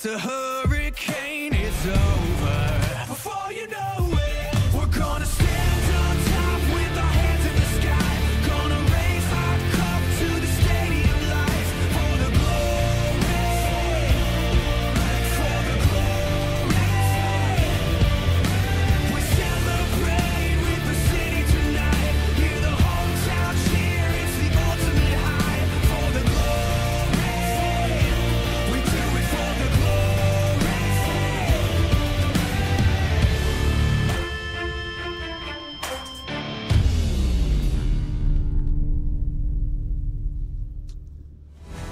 it's a hurricane, it's over. Before you know it, we're gonna stand on top with our hands in the sky. Gonna raise our cup to the stadium lights for the glory, for the glory. We celebrate with the city tonight. Hear the hometown cheer, it's the ultimate high for the glory. We do it for the glory.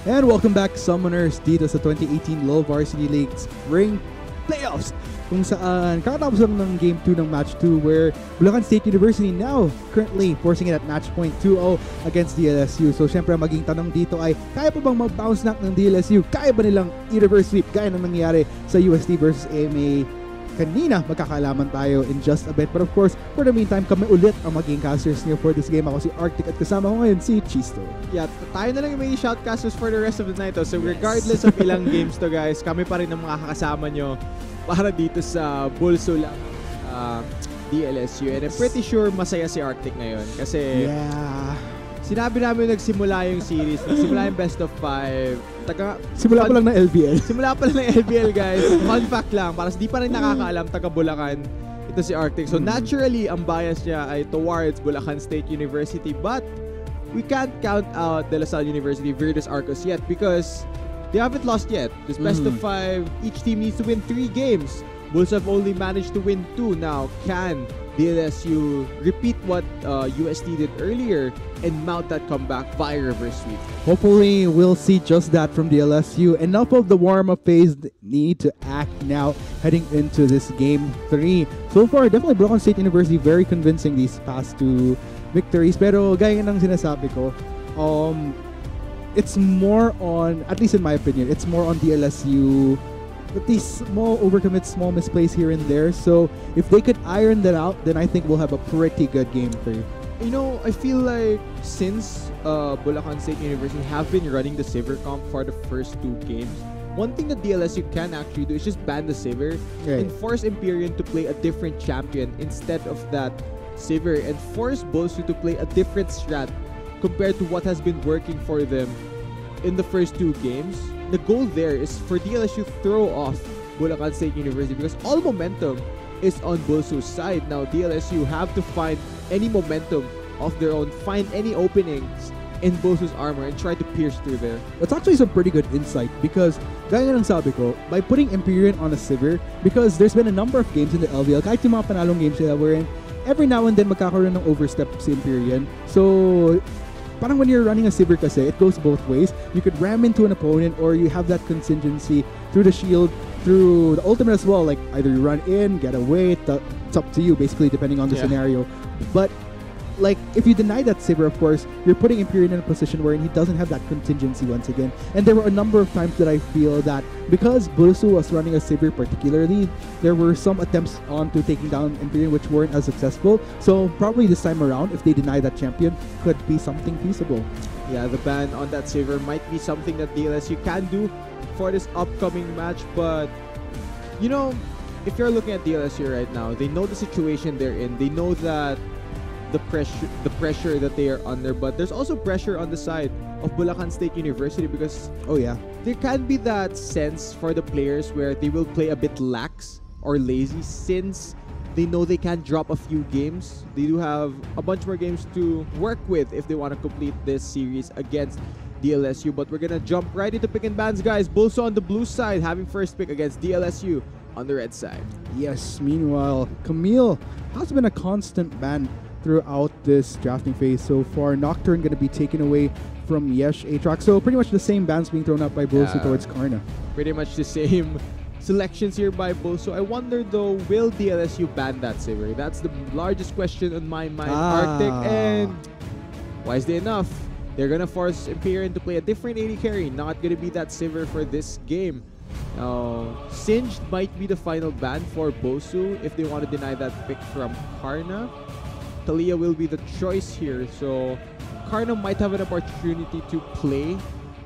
And welcome back, Summoners, dito sa 2018 LoL Varsity League Spring Playoffs, kung saan kakatapos lang ng Game 2 ng Match 2 where Bulacan State University now currently forcing it at match point 2-0 against DLSU. So syempre maging tanong dito ay, kaya pa bang mag-bounce knock ng DLSU? Kaya ba nilang i-reverse sweep gaya ng nangyari sa UST versus AMA? Kanina, magkakaalaman tayo in just a bit. But of course, for the meantime, kami ulit ang maging casters niyo for this game. Ako si Arctic at kasama ko ngayon si Chisto. Yeah, tayo na lang yung may shoutcasters for the rest of the night. So regardless of ilang games to guys, kami pa rin ang makakasama nyo para dito sa BULSU lang DLSU. And I'm pretty sure masaya si Arctic ngayon kasi sinabi namin nagsimula yung series, nagsimula yung best of 5. Simula pa lang ng LBL. Simula pa lang ng LBL, guys. Fun fact lang, para di pa rin nakakaalam, taga Bulacan, ito si Arctic. So naturally, ang bias niya ay towards Bulacan State University. But we can't count out De La Salle University versus Arcos yet because they haven't lost yet. This best of 5, each team needs to win 3 games. Bulls have only managed to win 2. Now, can DLSU repeat what UST did earlier and mount that comeback via reverse sweep? Hopefully, we'll see just that from DLSU. Enough of the warm-up phase. They need to act now heading into this Game 3. So far, definitely Bulacan State University very convincing these past 2 victories. Pero gaya ng sinasabi ko, it's more on, at least in my opinion, it's more on DLSU. But these small overcommits, small misplays here and there. So if they could iron that out, then I think we'll have a pretty good Game 3. You know, I feel like since Bulacan State University have been running the Saver comp for the first 2 games, one thing that DLSU can actually do is just ban the Saver and force Empyrean to play a different champion instead of that Saver, and force BULSU to play a different strat compared to what has been working for them in the first 2 games. The goal there is for DLSU to throw off Bulacan State University because all momentum is on BULSU's side. Now, DLSU have to find any momentum of their own, find any openings in BULSU's armor and try to pierce through there. That's actually some pretty good insight because, gaya ng sabi ko, by putting Empyrean on a Sivir, because there's been a number of games in the LVL, kahit yung mga panalong games sila wherein every now and then magkakaroon ng overstep si Empyrean. So, parang when you're running a Sivir kasi, it goes both ways. You could ram into an opponent or you have that contingency through the shield, through the ultimate as well. Like either you run in, get away, it's up to you basically depending on the scenario. But like if you deny that Sivir, of course, you're putting Empyrean in a position where he doesn't have that contingency once again. And there were a number of times that I feel that because BULSU was running a Sivir particularly, there were some attempts on to taking down Empyrean which weren't as successful. So probably this time around, if they deny that champion, could be something feasible. Yeah, the ban on that Saver might be something that DLSU can do for this upcoming match. But, you know, if you're looking at DLSU right now, they know the situation they're in. They know that the pressure that they are under, but there's also pressure on the side of Bulacan State University because there can be that sense for the players where they will play a bit lax or lazy since they know they can drop a few games. They do have a bunch more games to work with if they want to complete this series against DLSU. But we're gonna jump right into pick and bans, guys. BULSU on the blue side having first pick against DLSU on the red side. Yes, meanwhile, Camille has been a constant ban throughout this drafting phase so far. Nocturne going to be taken away from Yesh Aatrox. So pretty much the same bans being thrown out by BULSU towards Karna. Pretty much the same selections here by BULSU. I wonder though, will DLSU ban that Saver? That's the largest question on my mind, Arctic. And wisely enough, they're going to force Empyrean to play a different AD carry. Not going to be that Saver for this game. Singed might be the final ban for BULSU if they want to deny that pick from Karna. Talia will be the choice here, so Karna might have an opportunity to play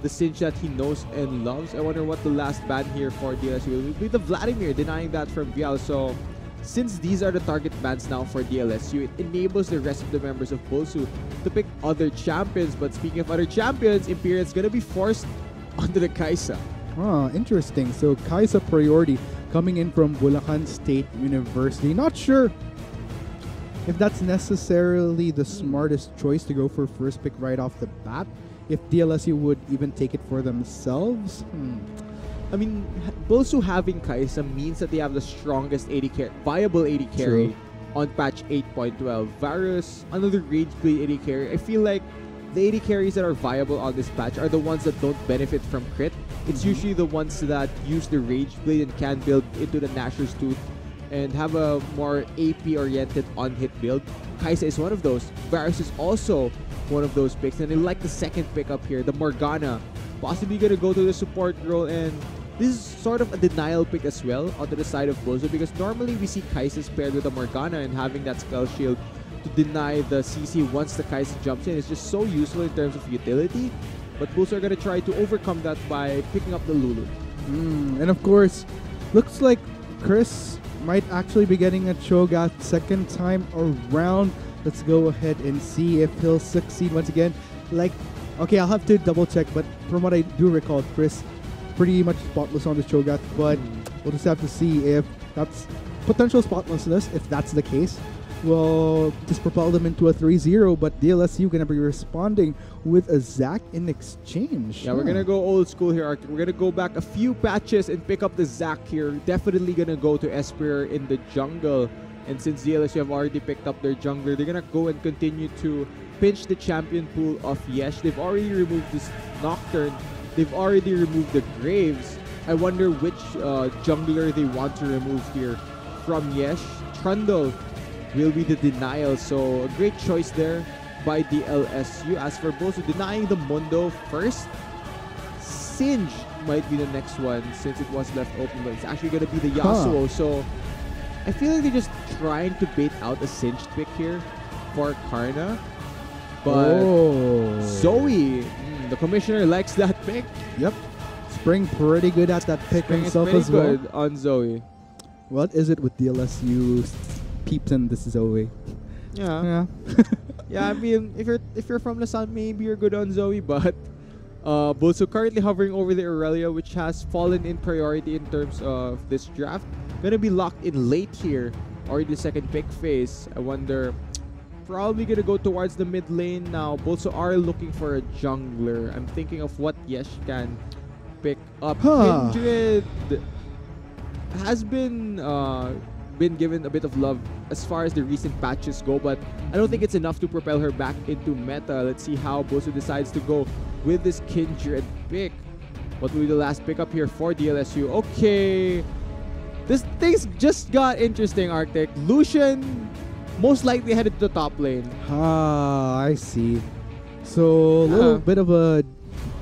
the cinch that he knows and loves. I wonder what the last ban here for DLSU will be. The Vladimir, denying that from Vial. So since these are the target bans now for DLSU, it enables the rest of the members of BULSU to pick other champions. But speaking of other champions, Imperial's gonna be forced onto the Kaisa. Interesting. So Kaisa priority coming in from Bulacan State University. Not sure if that's necessarily the smartest choice to go for first pick right off the bat. If DLSU would even take it for themselves. I mean, BULSU having Kaisa means that they have the strongest viable AD carry on patch 8.12. Varus, another Rage Blade AD carry. I feel like the AD carries that are viable on this patch are the ones that don't benefit from crit. It's usually the ones that use the Rage Blade and can build into the Nashor's Tooth and have a more AP-oriented on-hit build. Kaisa is one of those. Varus is also one of those picks. And I like the second pick up here, the Morgana. Possibly going to go to the support role, and this is sort of a denial pick as well onto the side of BULSU, because normally we see Kaisa paired with a Morgana, and having that spell shield to deny the CC once the Kaisa jumps in is just so useful in terms of utility. But BULSU are going to try to overcome that by picking up the Lulu. And of course, looks like Chris might actually be getting a Cho'Gath second time around. Let's go ahead and see if he'll succeed once again. Okay, I'll have to double check, but from what I do recall, Chris pretty much spotless on the Cho'Gath, but we'll just have to see if that's potential spotlessness. If that's the case, well, just propel them into a 3-0, but DLSU gonna be responding with a Zac in exchange. Yeah, we're gonna go old school here, Arctic. We're gonna go back a few patches and pick up the Zac here. Definitely gonna go to Esper in the jungle. And since DLSU have already picked up their jungler, they're gonna go and continue to pinch the champion pool of Yesh. They've already removed this Nocturne. They've already removed the Graves. I wonder which jungler they want to remove here from Yesh. Trundle will be the denial, so a great choice there by DLSU. As for BULSU, denying the Mundo first. Singe might be the next one since it was left open, but it's actually going to be the Yasuo. So I feel like they're just trying to bait out a Singed pick here for Karna. But Zoe, the commissioner likes that pick. Yep. Spring pretty good at that pick himself as well. Good on Zoe. What is it with DLSU peeps and this Zoe? Yeah. Yeah, I mean, if you're from Lasan, maybe you're good on Zoe, but BULSU currently hovering over the Aurelia, which has fallen in priority in terms of this draft. Gonna be locked in late here, or the second pick phase. I wonder, probably gonna go towards the mid lane now. BULSU are looking for a jungler. I'm thinking of what Yesh can pick up. Kindred has been given a bit of love as far as the recent patches go, but I don't think it's enough to propel her back into meta. Let's see how BULSU decides to go with this Kindred pick. What will be the last pick up here for DLSU? Okay, this thing's just got interesting, Arctic. Lucian most likely headed to the top lane. I see. So a little bit of a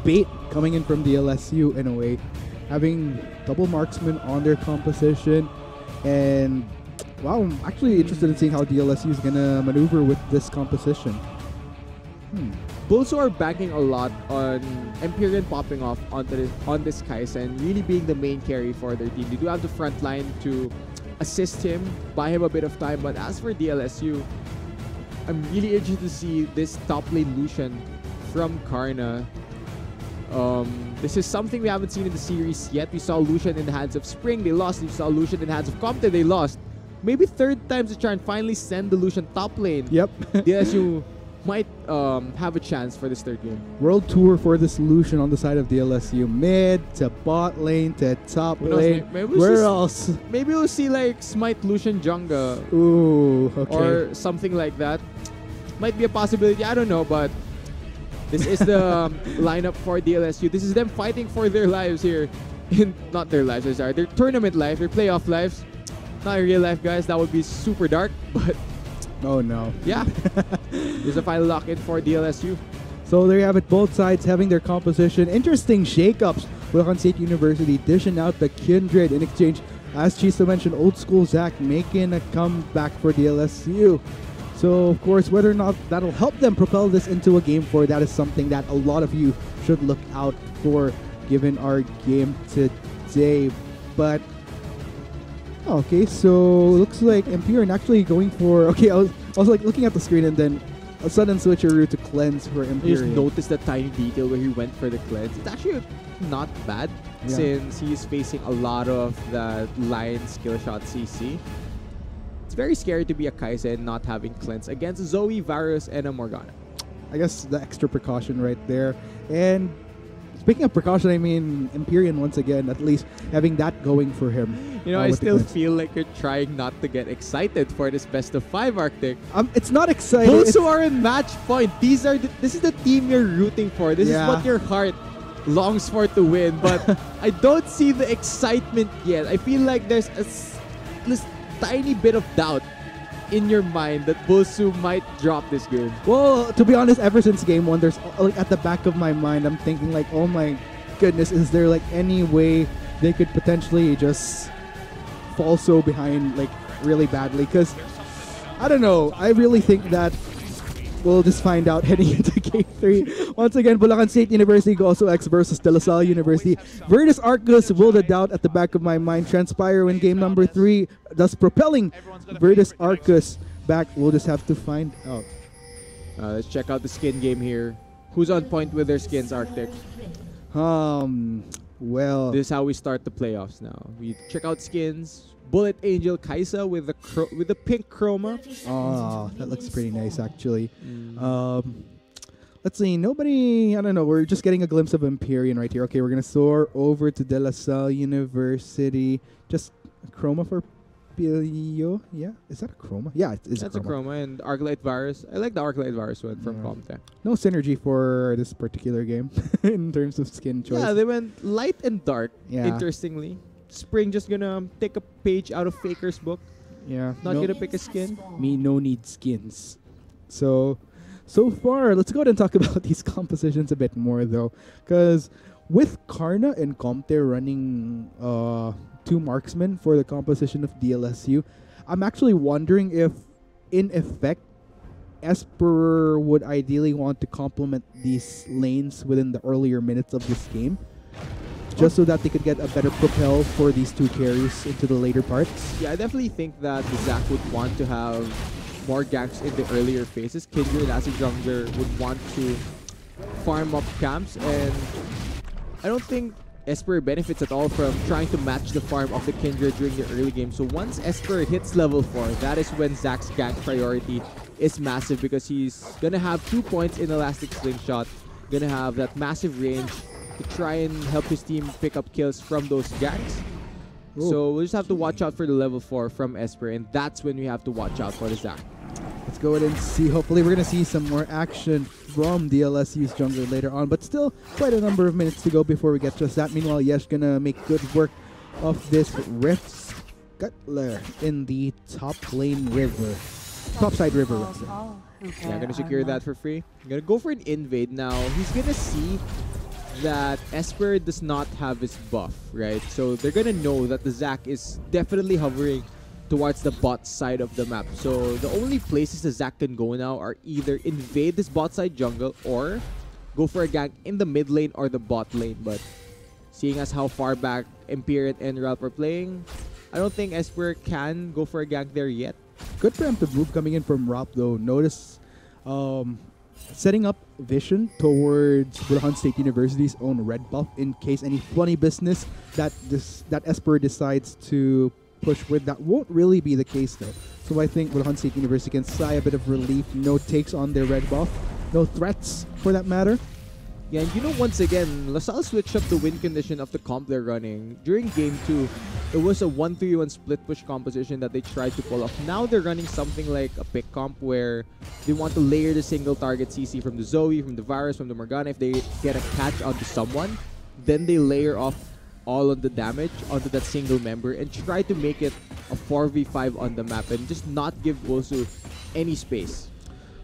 bait coming in from DLSU in a way, having double marksman on their composition. And wow, I'm actually interested in seeing how DLSU is gonna maneuver with this composition. BULSU are banking a lot on Empyrean popping off on this Kaisa and really being the main carry for their team. They do have the front line to assist him, buy him a bit of time. But as for DLSU, I'm really interested to see this top lane Lucian from Karna. This is something we haven't seen in the series yet. We saw Lucian in the hands of Spring, they lost. We saw Lucian in the hands of Comte, they lost. Maybe third time's a charm, finally send the Lucian top lane. Yep. DLSU might have a chance for this third game. World tour for the solution on the side of DLSU. Mid to bot lane to top lane. Where else? Maybe we'll see like Smite Lucian Junga. Ooh, okay. Or something like that. Might be a possibility, I don't know, but this is the lineup for DLSU. This is them fighting for their lives here. Not their lives, sorry. Their tournament life, their playoff lives. Not in real life, guys. That would be super dark, but oh no. Yeah. There's a final lock-in for DLSU. So there you have it, both sides having their composition. Interesting shakeups. Bulacan State University dishing out the Kindred in exchange. As Chiso mentioned, old school Zac making a comeback for DLSU. So, of course, whether or not that'll help them propel this into a Game 4, that is something that a lot of you should look out for given our game today. But, okay, so looks like Empyrean actually going for... Okay, I was like looking at the screen and then a sudden switcheroo to cleanse for You Empyrean. just notice that tiny detail where he went for the cleanse. It's actually not bad since he's facing a lot of that line skill shot CC. It's very scary to be a Kai'Sa and not having cleanse against Zoe, Varus, and a Morgana. I guess the extra precaution right there. And speaking of precaution, I mean, Empyrean once again, at least having that going for him. You know, I with the still cleanse. feel like you're trying not to get excited for this best of 5 Arctic. It's not exciting. BULSU are in match point. This is the team you're rooting for. This is what your heart longs for to win. But I don't see the excitement yet. I feel like there's this tiny bit of doubt in your mind that BULSU might drop this game. Well, to be honest, ever since game 1, there's like at the back of my mind, I'm thinking like, oh my goodness, is there like any way they could potentially just fall so behind like really badly? Because I don't know, I really think that we'll just find out heading into game 3. Once again, Bulacan State University also X versus De La Salle University. Virtus Arcus will the doubt at the back of my mind transpire in game number 3, thus propelling Virtus Arcus back. We'll just have to find out. Let's check out the skin game here. Who's on point with their skins, Arctic? Well, This is how we start the playoffs now. We check out skins. Bullet Angel Kai'Sa with the pink chroma. oh, that looks pretty nice actually. Let's see, nobody, I don't know, we're just getting a glimpse of Empyrean right here. Okay, we're gonna soar over to De La Salle University. Just a chroma for Pilio. Yeah, is that a chroma? Yeah, it's That's a a chroma. chroma and Arclight Virus. I like the Arclight Virus one from Comte. No synergy for this particular game in terms of skin choice. Yeah, they went light and dark. Yeah. Interestingly, Spring just gonna take a page out of Faker's book. Yeah, Not no, gonna pick a skin. me no need skins. So far, let's go ahead and talk about these compositions a bit more though, because with Karna and Comte running 2 marksmen for the composition of DLSU, I'm actually wondering if, in effect, Esper would ideally want to complement these lanes within the earlier minutes of this game, just so that they could get a better propel for these 2 carries into the later parts. Yeah, I definitely think that Zach would want to have more ganks in the earlier phases. Kindred as a jungler would want to farm up camps, and I don't think Esper benefits at all from trying to match the farm of the Kindred during the early game. So once Esper hits level 4, that is when Zach's gank priority is massive, because he's gonna have 2 points in Elastic Slingshot, gonna have that massive range to try and help his team pick up kills from those ganks. Ooh. So we'll just have to watch out for the level 4 from Esper, and that's when we have to watch out for the Zach. Let's go ahead and see. Hopefully, we're going to see some more action from DLSU's jungler later on. But still, quite a number of minutes to go before we get just that. Meanwhile, Yesh going to make good work of this Rift Scuttler in the top lane river. Topside river, rather. Yeah, gonna secure that for free. Gonna go for an invade now. He's gonna see that Esper does not have his buff, right? So they're gonna know that the Zac is definitely hovering towards the bot side of the map. So the only places the Zac can go now are either invade this bot side jungle or go for a gank in the mid lane or the bot lane. But seeing as how far back Empyrean and Ralph are playing, I don't think Esper can go for a gank there yet. Good preemptive move coming in from Rop, though. Notice setting up vision towards Bulacan State University's own red buff in case any funny business that Esper decides to push with. That won't really be the case, though. So I think Bulacan State University can sigh a bit of relief. No takes on their red buff. No threats, for that matter. Yeah, and you know, once again, LaSalle switched up the win condition of the comp they're running. During Game 2, it was a 1-3-1 split push composition that they tried to pull off. Now they're running something like a pick comp where they want to layer the single target CC from the Zoe, from the Varus, from the Morgana. If they get a catch onto someone, then they layer off all of the damage onto that single member and try to make it a 4v5 on the map and just not give BULSU any space.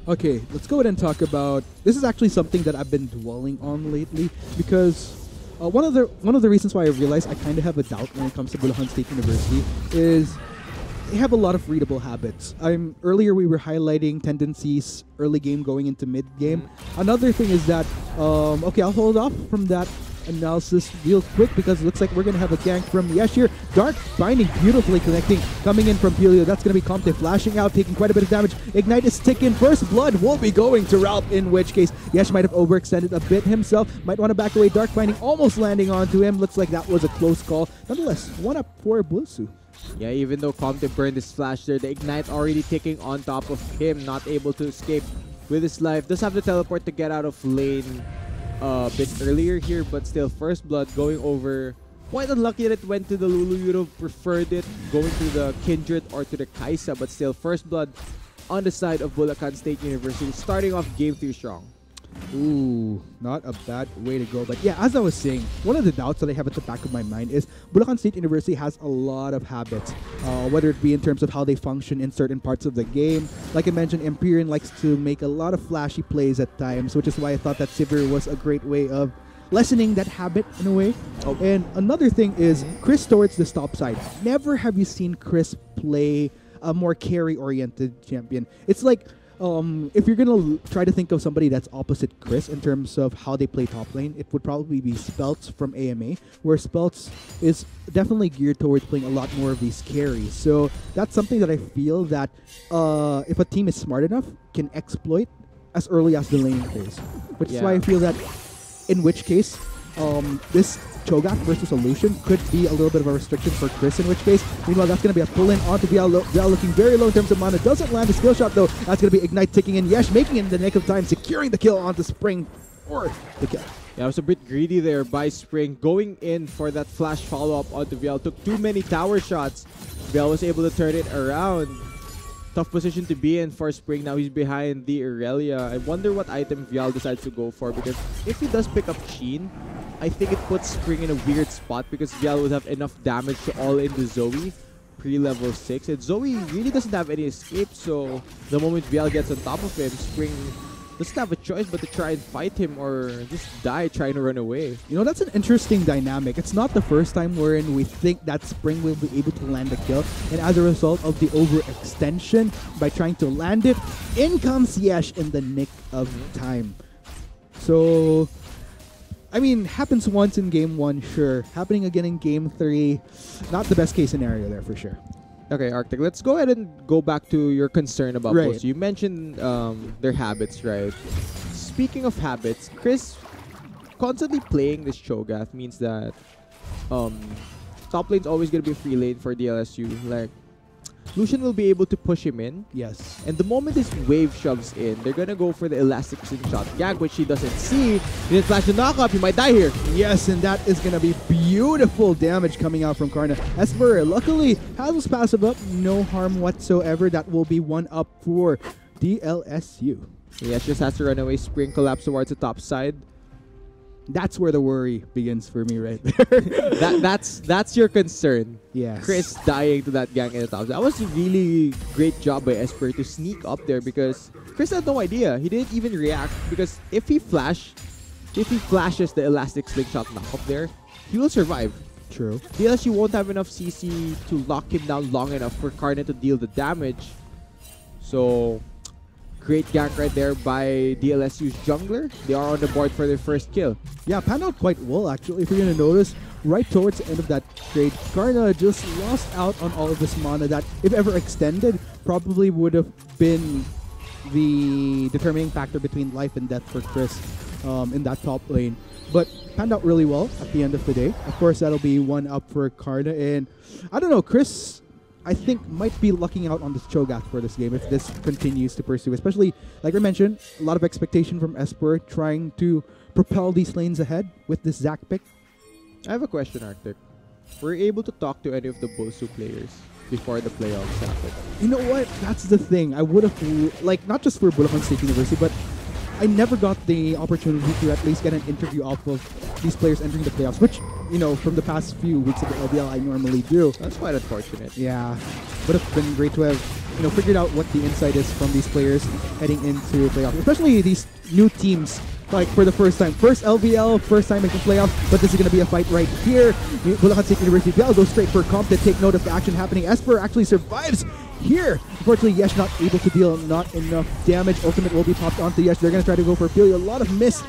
Okay, let's go ahead and talk about... This is actually something that I've been dwelling on lately because one of the reasons why I realized I kind of have a doubt when it comes to Bulacan State University is they have a lot of readable habits. Earlier we were highlighting tendencies early game going into mid game. Another thing is that okay, I'll hold off from that analysis real quick because it looks like we're gonna have a gank from Yesh here. Dark Binding beautifully connecting, coming in from Pelio. That's gonna be Comte flashing out, taking quite a bit of damage. Ignite is ticking. First blood will be going to Ralph, in which case Yesh might have overextended a bit himself. Might want to back away. Dark Binding almost landing onto him. Looks like that was a close call. Nonetheless, 1 up for BULSU. Yeah, even though Comte burned his flash there, the Ignite already ticking on top of him, not able to escape with his life. Does have the teleport to get out of lane a bit earlier here, but still, first blood going over. Quite unlucky that it went to the Lulu. You'd have preferred it going to the Kindred or to the Kaisa, but still, first blood on the side of Bulacan State University, starting off game 3 strong. Ooh, not a bad way to go. But yeah, as I was saying, one of the doubts that I have at the back of my mind is Bulacan State University has a lot of habits, whether it be in terms of how they function in certain parts of the game. Like I mentioned, Empyrean likes to make a lot of flashy plays at times, which is why I thought that Sivir was a great way of lessening that habit in a way. And another thing is Chris towards the stop side. Never have you seen Chris play a more carry-oriented champion. It's like if you're gonna try to think of somebody that's opposite Chris in terms of how they play top lane, it would probably be Speltz from AMA, where Speltz is definitely geared towards playing a lot more of these carries. So that's something that I feel that if a team is smart enough, can exploit as early as the laning phase. Which is why I feel that in which case this Cho'Gath versus Illusion could be a little bit of a restriction for Chris, in which case, meanwhile, that's going to be a pull-in onto Vial. Vial looking very low in terms of mana. Doesn't land the skill shot, though. That's going to be Ignite ticking in. Yesh making it in the nick of time, securing the kill onto Spring for the kill. Yeah, I was a bit greedy there by Spring, going in for that flash follow-up onto Vial. Took too many tower shots. Vial was able to turn it around. Tough position to be in for Spring. Now he's behind the Irelia. I wonder what item Vial decides to go for, because if he does pick up Sheen, I think it puts Spring in a weird spot because Vial would have enough damage to all in the Zoe pre-level 6. And Zoe really doesn't have any escape, so the moment Vial gets on top of him, Spring doesn't have a choice but to try and fight him or just die trying to run away. You know, that's an interesting dynamic. It's not the first time wherein we think that Spring will be able to land the kill, and as a result of the overextension, by trying to land it, in comes Yesh in the nick of time. So I mean, happens once in game 1, sure. Happening again in game 3, not the best case scenario there for sure. Okay, Arctic, let's go ahead and go back to your concern about BULSU. You mentioned their habits, right? Speaking of habits, Chris constantly playing this Cho'Gath means that top lane's always going to be a free lane for DLSU. Like, Lucian will be able to push him in. Yes. And the moment this wave shoves in, they're gonna go for the elastic slingshot gank, which he doesn't see. He didn't flash the knockup, he might die here. Yes, and that is gonna be beautiful damage coming out from Karna. Esper luckily has his passive up, no harm whatsoever. That will be 1 up for DLSU. Yeah, just has to run away. Spring collapse towards the top side. That's where the worry begins for me right there. that's your concern. Yes. Chris dying to that gank in the top. That was a really great job by Esper to sneak up there because Chris had no idea. He didn't even react because if he flashes the elastic slingshot knockup there, he will survive. True. DLSU won't have enough CC to lock him down long enough for Karna to deal the damage. So great gank right there by DLSU's jungler. They are on the board for their first kill. Yeah, panned out quite well actually. If you're going to notice, right towards the end of that trade, Karna just lost out on all of this mana that, if ever extended, probably would have been the determining factor between life and death for Chris in that top lane. But panned out really well at the end of the day. Of course, that'll be 1 up for Karna. And I don't know, Chris, I think, might be lucking out on this Cho'Gath for this game if this continues to pursue. Especially, like I mentioned, a lot of expectation from Esper trying to propel these lanes ahead with this Zac pick. I have a question, Arctic. Were you able to talk to any of the BULSU players before the playoffs happened? You know what? That's the thing. I would have, like, not just for Bulacan State University, but I never got the opportunity to at least get an interview off of these players entering the playoffs, which, you know, from the past few weeks of the LBL, I normally do. That's quite unfortunate. Yeah. Would have been great to have, you know, figured out what the insight is from these players heading into playoffs, especially these new teams like for the first time. First LVL, first time making playoffs, but this is going to be a fight right here. Bulacan State University, they'll go straight for comp to take note of the action happening. Esper actually survives here. Unfortunately, Yesh not able to deal not enough damage. Ultimate will be popped onto Yesh. They're going to try to go for Filio. A lot of miss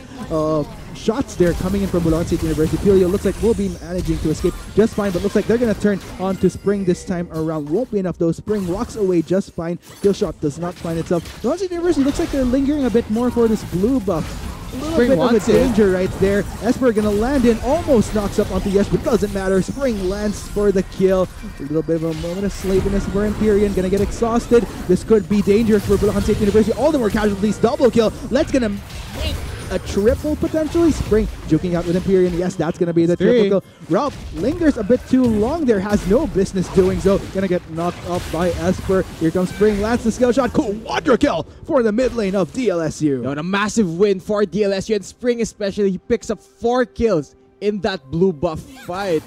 shots there coming in from Bulacan State University. Filio looks like will be managing to escape just fine, but looks like they're going to turn on to Spring this time around. Won't be enough though. Spring walks away just fine. Kill shot does not find itself. Bulacan State University looks like they're lingering a bit more for this blue buff. A little Spring bit of a wants it. danger right there. Esper gonna land in, almost knocks up onto Yesh, but doesn't matter. Spring lands for the kill. A little bit of a moment of slaviness for Empyrean. Gonna get exhausted. This could be dangerous for Bulacan State University. All the more casualties. Double kill. Let's gonna make a triple potentially. Spring juking out with Empyrean. Yes, that's gonna be the triple kill. Ralph lingers a bit too long there. Has no business doing so. Gonna get knocked off by Esper. Here comes Spring. Lands the skill shot. Quadra kill for the mid lane of DLSU. And a massive win for DLSU, and Spring especially. He picks up 4 kills in that blue buff fight.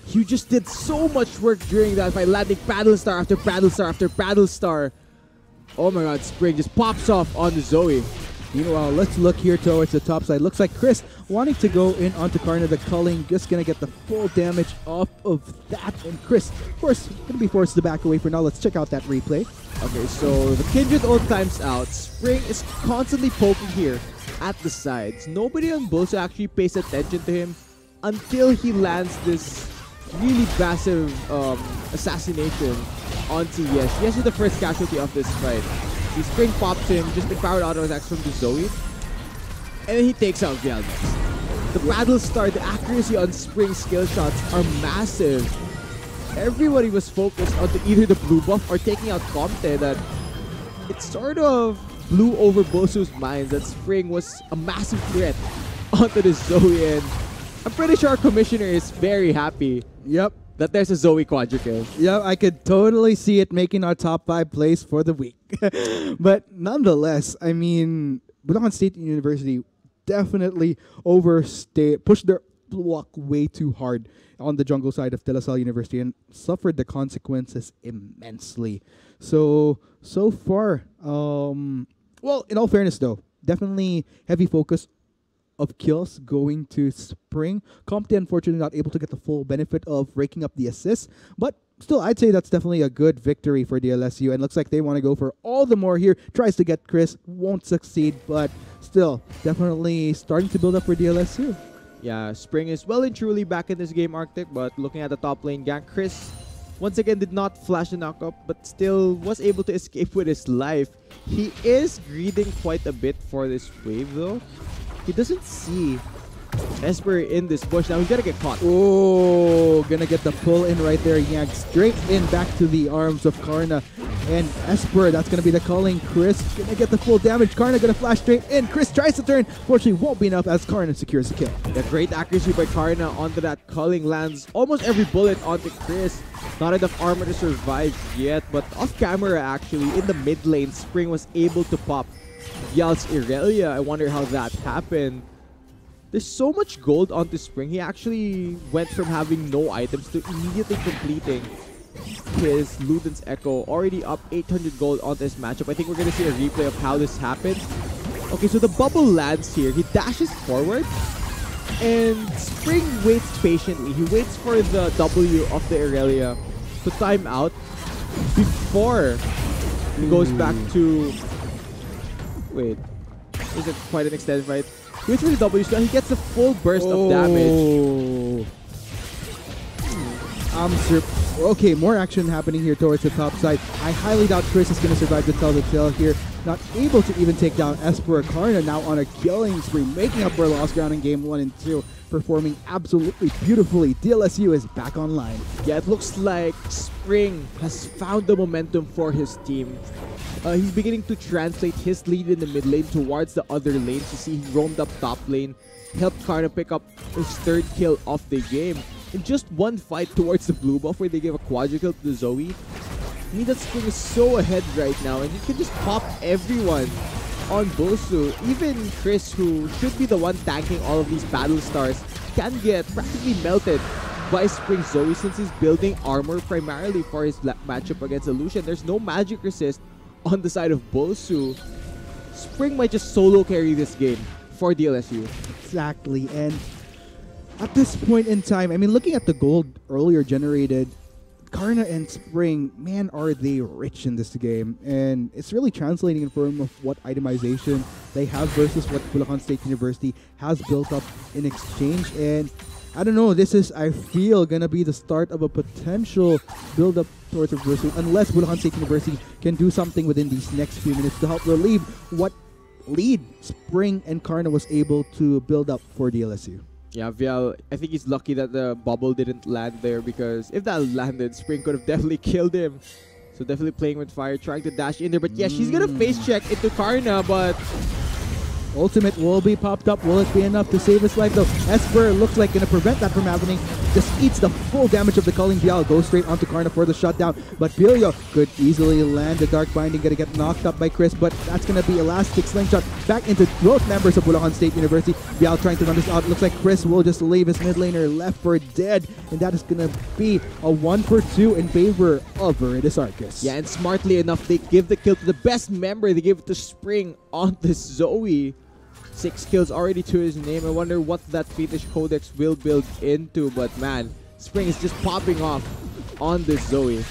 He just did so much work during that fight, landing Battle Star after Battle Star after Battle Star. Oh my god, Spring just pops off on the Zoe. Meanwhile, let's look here towards the top side. Looks like Chris wanting to go in onto Karna. The culling just going to get the full damage off of that. And Chris, of course, going to be forced to back away for now. Let's check out that replay. Okay, so the Kindred ult times out. Spring is constantly poking here at the sides. Nobody on BULSU actually pays attention to him until he lands this really massive assassination onto Yesh. Yesh is the first casualty of this fight. He Spring pops him, just empowered auto attacks from the Zoe. And then he takes out Vialdex. The Battle Star, the accuracy on Spring skill shots are massive. Everybody was focused on either the blue buff or taking out Comte, that it sort of blew over BULSU's minds that Spring was a massive threat onto the Zoe. And I'm pretty sure our commissioner is very happy that there's a Zoe quadra kill. Yeah, I could totally see it making our top 5 plays for the week. But nonetheless, I mean, Bulacan State University definitely pushed their block way too hard on the jungle side of De La Salle University and suffered the consequences immensely. So far, well, in all fairness though, definitely heavy focus of kills going to Spring. Comte unfortunately not able to get the full benefit of raking up the assists, but still I'd say that's definitely a good victory for DLSU, and looks like they want to go for all the more here. Tries to get Chris, won't succeed, but still definitely starting to build up for DLSU. Yeah, Spring is well and truly back in this game, Arctic, but looking at the top lane gank, Chris once again did not flash the knockup, but still was able to escape with his life. He is greeding quite a bit for this wave though. He doesn't see Esper in this bush. Now he's gonna get caught. Oh, gonna get the pull in right there. Yank straight in back to the arms of Karna. And Esper, that's gonna be the calling. Chris gonna get the full damage. Karna gonna flash straight in. Chris tries to turn. Fortunately, won't be enough as Karna secures the kill. The great accuracy by Karna onto that culling, lands almost every bullet onto Chris. Not enough armor to survive yet, but off camera actually, in the mid lane, Spring was able to pop Yal's Irelia. I wonder how that happened. There's so much gold onto Spring. He actually went from having no items to immediately completing his Luden's Echo. Already up 800 gold onto this matchup. I think we're going to see a replay of how this happened. Okay, so the bubble lands here. He dashes forward. And Spring waits patiently. He waits for the W of the Irelia to time out before he goes back to... Wait. Is it quite an extended fight? He waits for the W, so he gets the full burst of damage. Okay, more action happening here towards the top side. I highly doubt Chris is going to survive to tell the tale here. Not able to even take down Esper. Karna now on a killing spree, making up for lost ground in game 1 and 2. Performing absolutely beautifully. DLSU is back online. Yeah, it looks like Spring has found the momentum for his team. He's beginning to translate his lead in the mid lane towards the other lanes. You see, he roamed up top lane, helped Karna pick up his 3rd kill of the game. In just one fight towards the blue buff where they gave a quadra kill to the Zoe. I mean, that Spring is so ahead right now, and you can just pop everyone on BULSU. Even Chris, who should be the one tanking all of these battle stars, can get practically melted by Spring Zoe since he's building armor primarily for his matchup against Illusion. There's no magic resist on the side of BULSU. Spring might just solo carry this game for DLSU. Exactly. And at this point in time, I mean, looking at the gold earlier generated, Karna and Spring, man, are they rich in this game. And it's really translating in form of what itemization they have versus what Bulacan State University has built up in exchange. And I don't know, this is, I feel, gonna be the start of a potential build-up towards reversal unless Bulacan State University can do something within these next few minutes to help relieve what lead Spring and Karna was able to build up for DLSU. Yeah, Vial, I think he's lucky that the bubble didn't land there, because if that landed, Spring could have definitely killed him. So definitely playing with fire, trying to dash in there. But yeah, she's gonna face check into Karna, but Ultimate will be popped up. Will it be enough to save his life though? Esper looks like gonna prevent that from happening. Just eats the full damage of the Culling Bial. Goes straight onto Karna for the shutdown. But Bilio could easily land the Dark Binding. Gonna get knocked up by Chris, but that's gonna be Elastic Slingshot back into both members of Bulacan State University. Bial trying to run this out. Looks like Chris will just leave his mid laner left for dead. And that is gonna be a 1-for-2 in favor of Viridis Arcus. yeah, and smartly enough, they give the kill to the best member. They give it to Spring on the Zoe. 6 kills already to his name. I wonder what that Fiendish Codex will build into, but man, Spring is just popping off on this Zoe.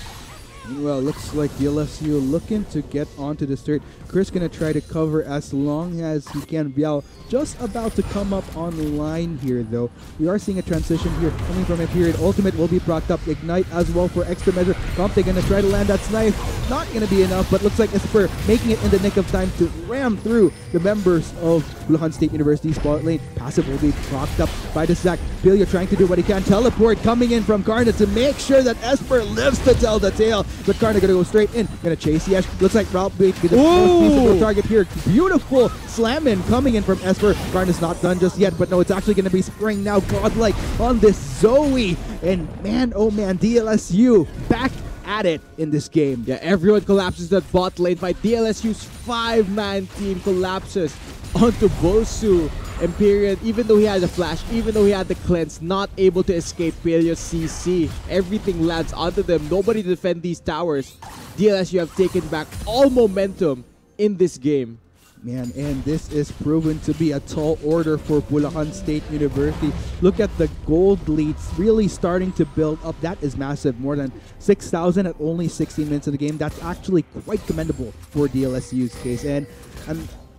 Well, looks like DLSU looking to get onto the start. Chris gonna try to cover as long as he can. Biao just about to come up online here though. We are seeing a transition here coming from a period. Ultimate will be procced up. Ignite as well for extra measure. Comte gonna try to land that snipe. Not gonna be enough, but looks like Esper making it in the nick of time to ram through the members of Bulacan State University's bot lane. Passive will be procced up by the Zac. Bilio trying to do what he can. Teleport coming in from Karna to make sure that Esper lives to tell the tale. But Karna gonna go straight in. Gonna chase Yesh. Looks like Route Bait gonna most feasible target here. Beautiful slam in coming in from Esper. Karna's not done just yet, but no, it's actually gonna be Spring now. Godlike on this Zoe. And man, oh man, DLSU back at it in this game. Yeah, everyone collapses that bot lane fight. DLSU's 5-man team collapses onto BULSU. Empyrean, even though he had the flash, even though he had the cleanse, not able to escape Paleo CC. Everything lands onto them. Nobody to defend these towers. DLSU have taken back all momentum in this game. Man, and this is proven to be a tall order for Bulacan State University. Look at the gold leads really starting to build up. That is massive. More than 6,000 at only 16 minutes of the game. That's actually quite commendable for DLSU's case. And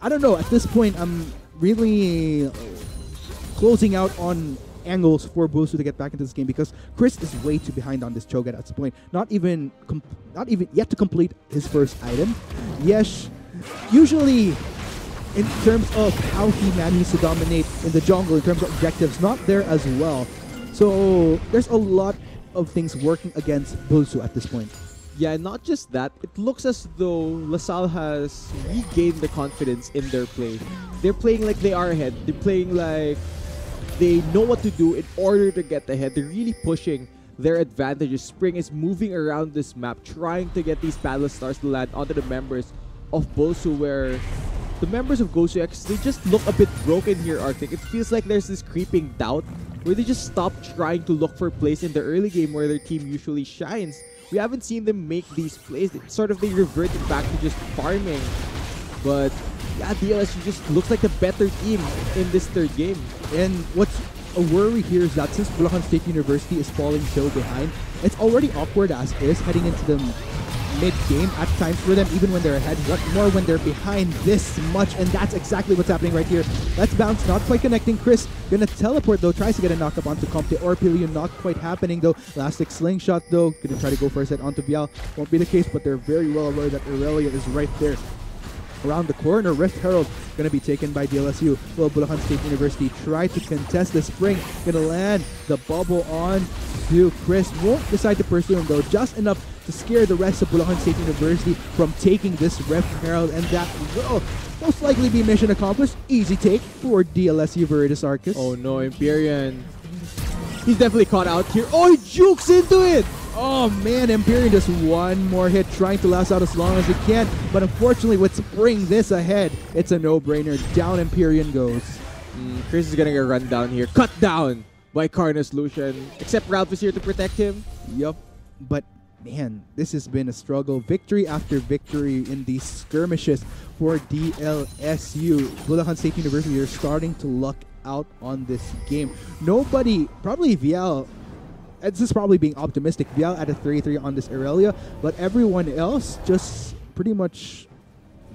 I don't know, at this point, I'm really closing out on angles for BULSU to get back into this game because Chris is way too behind on this Cho'Gath at this point. Not even yet to complete his first item. Yesh, usually in terms of how he manages to dominate in the jungle, in terms of objectives, not there as well. So there's a lot of things working against BULSU at this point. Yeah, not just that, it looks as though LaSalle has regained the confidence in their play. They're playing like they are ahead. They're playing like they know what to do in order to get ahead. They're really pushing their advantages. Spring is moving around this map, trying to get these battle stars to land onto the members of BULSU, where the members of GoSu X, they just look a bit broken here, Arctic. It feels like there's this creeping doubt where they just stop trying to look for plays in the early game where their team usually shines. We haven't seen them make these plays. It's sort of they reverted back to just farming. But yeah, DLSU just looks like the better team in this third game. And what's a worry here is that since Bulacan State University is falling so behind, it's already awkward as is heading into the mid-game at times for them, even when they're ahead. What more when they're behind this much? And that's exactly what's happening right here. Let's bounce, not quite connecting. Chris gonna teleport though, tries to get a knock up onto Comte or Pillion, not quite happening though. Elastic Slingshot though, gonna try to go for a set onto Vial. Won't be the case, but they're very well aware that Aurelia is right there. Around the corner, Rift Herald gonna be taken by DLSU. Well, Bulacan State University try to contest the Spring. Gonna land the bubble on to Chris. Won't decide to pursue him though, just enough to scare the rest of Bulacan State University from taking this Rift Herald, and that will most likely be mission accomplished. Easy take for DLSU Viridis Arcus. Oh no, Empyrean. He's definitely caught out here. Oh, he jukes into it! Oh man, Empyrean just one more hit, trying to last out as long as he can. But unfortunately, with Spring this ahead, it's a no-brainer. Down Empyrean goes. Chris is gonna get run down here. Cut down by Karna's Lucian. Except Ralph is here to protect him. Yup. But man, this has been a struggle. Victory after victory in these skirmishes for DLSU. Bulacan State University are starting to luck out on this game. Nobody, probably Vial, this is probably being optimistic. Vial at a 3-3 on this Aurelia, but everyone else just pretty much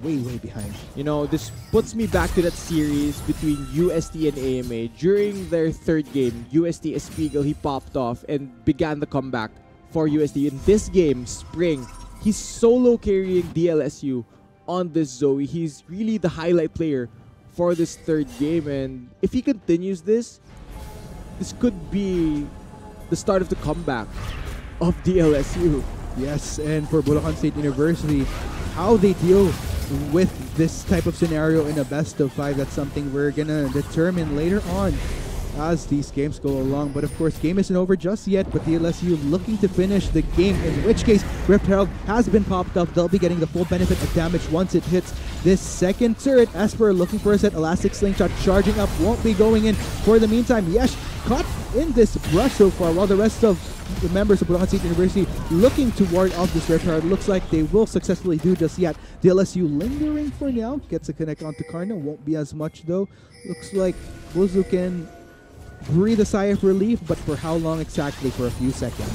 way behind. You know, this puts me back to that series between UST and AMA. During their third game, UST Espiegel, he popped off and began the comeback for UST. In this game, Spring, he's solo carrying DLSU on this Zoe. He's really the highlight player for this third game, and if he continues this could be the start of the comeback of DLSU. Yes, and for Bulacan State University, how they deal with this type of scenario in a best of 5, that's something we're gonna determine later on as these games go along. But of course, game isn't over just yet, but DLSU looking to finish the game, in which case Rift Herald has been popped up. They'll be getting the full benefit of damage once it hits this second turret. Esper looking for a set, Elastic Slingshot charging up, won't be going in for the meantime. Yesh caught in this brush so far, while the rest of the members of Bulacan State University looking to ward off this Rift Herald. Looks like they will successfully do just yet. DLSU lingering for now, gets a connect onto Karna, won't be as much though. Looks like BULSU can breathe a sigh of relief, but for how long exactly? For a few seconds.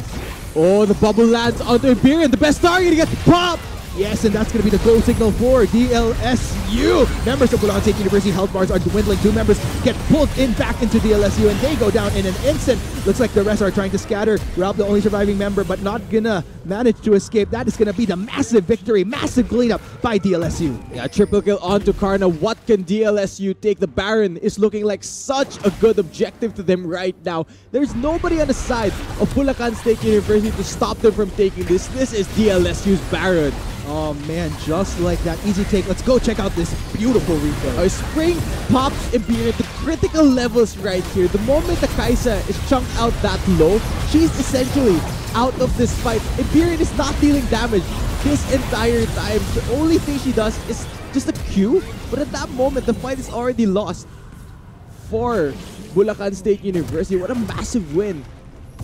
Oh, the bubble lands on the Imperium. The best target to get the pop! Yes, and that's going to be the goal signal for DLSU. Members of Bulacan State University health bars are dwindling. 2 members get pulled in back into DLSU, and they go down in an instant. Looks like the rest are trying to scatter. Rob, the only surviving member, but not gonna manage to escape. That is going to be the massive victory, massive cleanup by DLSU. Yeah, triple kill onto Karna. What can DLSU take? The Baron is looking like such a good objective to them right now. There's nobody on the side of Bulacan State University to stop them from taking this. This is DLSU's Baron. Oh man, just like that. Easy take. Let's go check out this beautiful replay. Spring pops Imperium to critical levels right here. The moment the Kaisa is chunked out that low, she's essentially out of this fight. Imperium is not dealing damage this entire time. The only thing she does is just a Q, but at that moment, the fight is already lost for Bulacan State University. What a massive win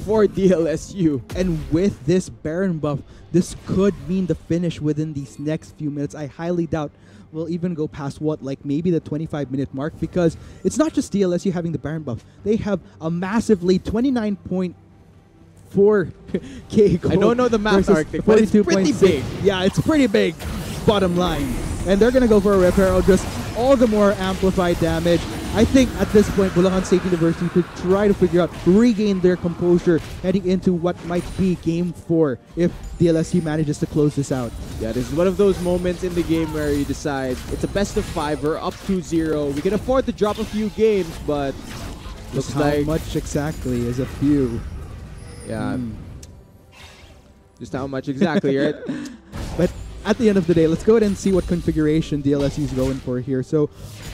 for DLSU. And with this Baron buff, this could mean the finish within these next few minutes. I highly doubt we'll even go past what, like maybe the 25-minute mark, because it's not just DLSU having the Baron buff. They have a massive lead, 29.4k gold. I don't know the math, Arctic, but it's pretty big. Yeah, it's pretty big, bottom line. And they're going to go for a Rift Herald, just all the more amplified damage. I think at this point, Bulacan State University could try to figure out, regain their composure heading into what might be Game 4 if DLSU manages to close this out. Yeah, this is one of those moments in the game where you decide it's a best of 5, we're up 2-0. We can afford to drop a few games, but looks how much exactly is a few. Yeah. Just how much exactly, right? But at the end of the day, let's go ahead and see what configuration DLSU is going for here. So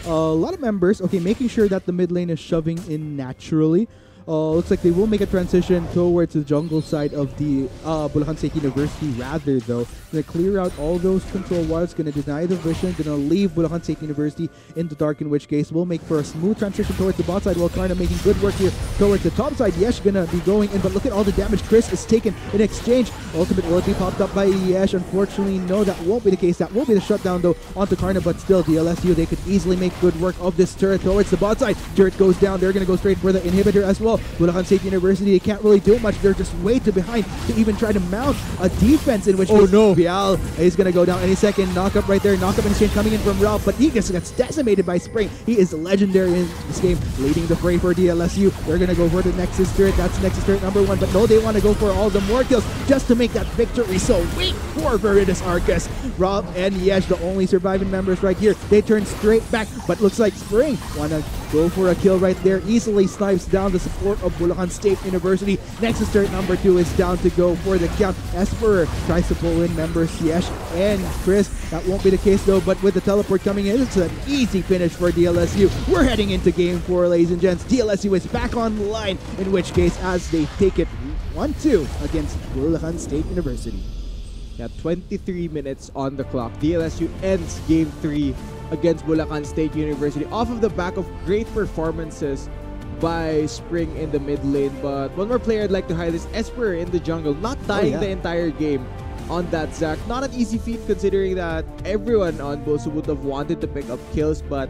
a lot of members, okay, making sure that the mid lane is shoving in naturally. Looks like they will make a transition towards the jungle side of the Bulacan State University rather, though. Going to clear out all those control wards, going to deny the vision, going to leave Bulacan State University in the dark, in which case we'll make for a smooth transition towards the bot side, while Karna making good work here towards the top side. Yesh going to be going in, but look at all the damage Chris is taken in exchange. Ultimate will be popped up by Yesh. Unfortunately, no, that won't be the case. That will be the shutdown, though, onto Karna, but still, DLSU, they could easily make good work of this turret towards the bot side. Turret goes down. They're going to go straight for the inhibitor as well. Bulacan State University, they can't really do much. They're just way too behind to even try to mount a defense, in which case, no, Vial is going to go down any second. Knock up right there. Knock up in exchange coming in from Ralph, but he just gets decimated by Spring. He is legendary in this game, leading the fray for DLSU. They're going to go for the Nexus turret. That's Nexus turret number 1, but no, they want to go for all the more kills just to make that victory. So wait for Veritas Arcus. Rob and Yesh, the only surviving members right here. They turn straight back, but looks like Spring want to go for a kill right there. Easily snipes down the support of Bulacan State University. Nexus turret number 2 is down to go for the count. Esper tries to pull in members Yesh and Chris. That won't be the case though, but with the teleport coming in, it's an easy finish for DLSU. We're heading into Game 4, ladies and gents. DLSU is back online, in which case, as they take it 1-2 against Bulacan State University. Yeah, 23 minutes on the clock. DLSU ends Game 3 against Bulacan State University off of the back of great performances by Spring in the mid lane. But one more player I'd like to highlight is Esper in the jungle, not dying the entire game on that Zac. Not an easy feat considering that everyone on BULSU would have wanted to pick up kills, but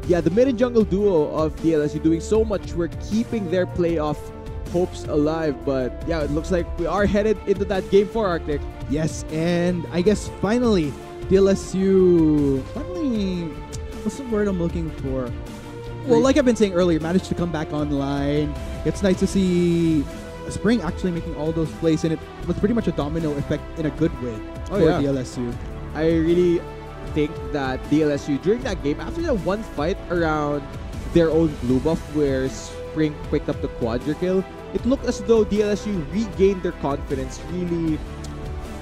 yeah, the mid and jungle duo of DLSU doing so much work, keeping their playoff hopes alive. But yeah, it looks like we are headed into that game 4, Arctic. Yes, and I guess finally, DLSU finally, what's the word I'm looking for? Well, like I've been saying earlier, managed to come back online. It's nice to see Spring actually making all those plays, and it was pretty much a domino effect in a good way for DLSU. I really think that DLSU during that game, after that one fight around their own blue buff where Spring picked up the quadra kill, it looked as though DLSU regained their confidence, really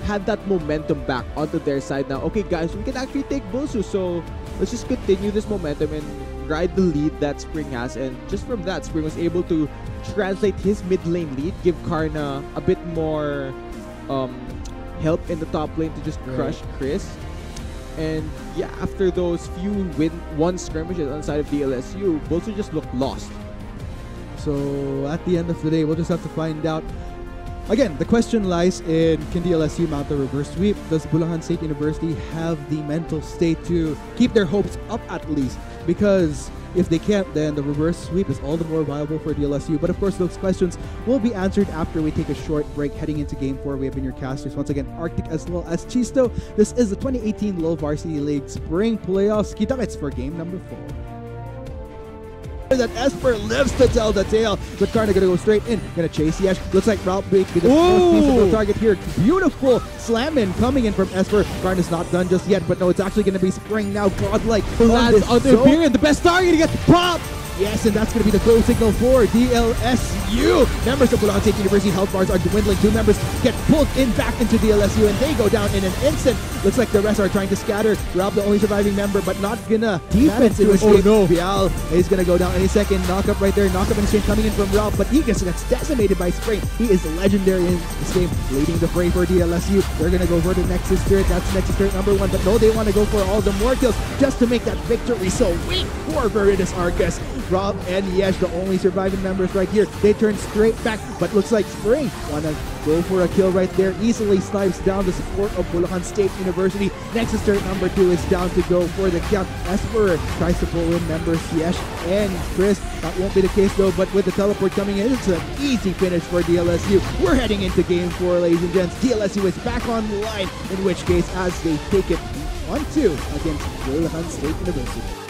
had that momentum back onto their side now. Okay guys, we can actually take BULSU, so let's just continue this momentum and ride the lead that Spring has. And just from that, Spring was able to translate his mid lane lead, give Karna a bit more help in the top lane to just crush Chris. And yeah, after those few won skirmishes on the side of DLSU, BULSU just looked lost. So at the end of the day, we'll just have to find out. Again, the question lies in, can DLSU mount the reverse sweep? Does Bulacan State University have the mental state to keep their hopes up at least? Because if they can't, then the reverse sweep is all the more viable for DLSU. But of course, those questions will be answered after we take a short break heading into Game 4. We have been your casters once again, Arctic as well as Chisto. This is the 2018 Low Varsity League Spring Playoffs. Kita-kits for game number 4. That Esper lives to tell the tale, but Karna gonna go straight in, gonna chase Yesh. Looks like Ralph Bake with the first piece of the target here. Beautiful slam in coming in from Esper. Karna's not done just yet, but no, it's actually gonna be Spring now. Godlike lands on the Imperium, the best target to get the pop. Yes, and that's going to be the go signal for DLSU. Members of Bulacan State University health bars are dwindling. 2 members get pulled in back into DLSU, and they go down in an instant. Looks like the rest are trying to scatter. Ralph, the only surviving member, but not gonna defense to escape. Vial is going to go down any second. Knock up right there. Knock up in exchange coming in from Ralph, but he gets decimated by Spring. He is legendary in this game, leading the fray for DLSU. They're going to go for the Nexus Spirit. That's Nexus Spirit number 1, but no, they want to go for all the more kills just to make that victory so weak for Veritas Arcus. Rob and Yesh, the only surviving members right here. They turn straight back, but looks like Spring wanna go for a kill right there. Easily snipes down the support of Bulacan State University. Nexus turret number 2 is down to go for the count. Esper tries to pull in members Yesh and Chris. That won't be the case though, but with the teleport coming in, it's an easy finish for DLSU. We're heading into game 4, ladies and gents. DLSU is back on the line, in which case as they take it on 2 against Bulacan State University.